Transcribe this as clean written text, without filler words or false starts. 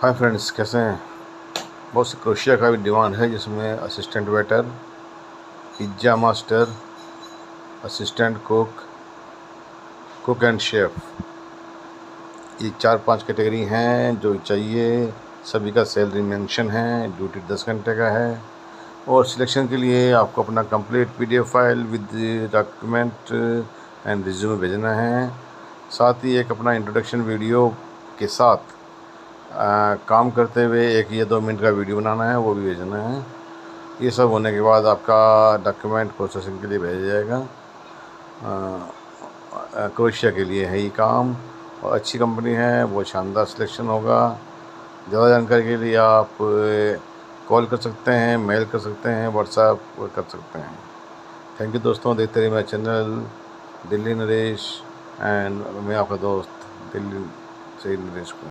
Hi friends, कैसे हैं। बहुत सी क्रोशिया का भी डिमांड है, जिसमें assistant waiter, pizza master, assistant cook and chef, ये 4-5 कैटेगरी हैं जो चाहिए। सभी का सैलरी मेंशन है, ड्यूटी 10 घंटे का है और सिलेक्शन के लिए आपको अपना complete PDF file with document and resume भेजना है। साथ ही एक अपना इंट्रोडक्शन वीडियो के साथ काम करते हुए 1 या 2 मिनट का वीडियो बनाना है, वो भी भेजना है। ये सब होने के बाद आपका डॉक्यूमेंट प्रोसेसिंग के लिए भेजा जाएगा। क्रोशिया के लिए है ये काम और अच्छी कंपनी है, बहुत शानदार सिलेक्शन होगा। ज़्यादा जानकारी के लिए आप कॉल कर सकते हैं, मेल कर सकते हैं, व्हाट्सएप कर सकते हैं। थैंक यू दोस्तों, देखते रहिए मेरा चैनल दिल्ली नरेश एंड मैं आपका दोस्त दिल्ली से नरेश को।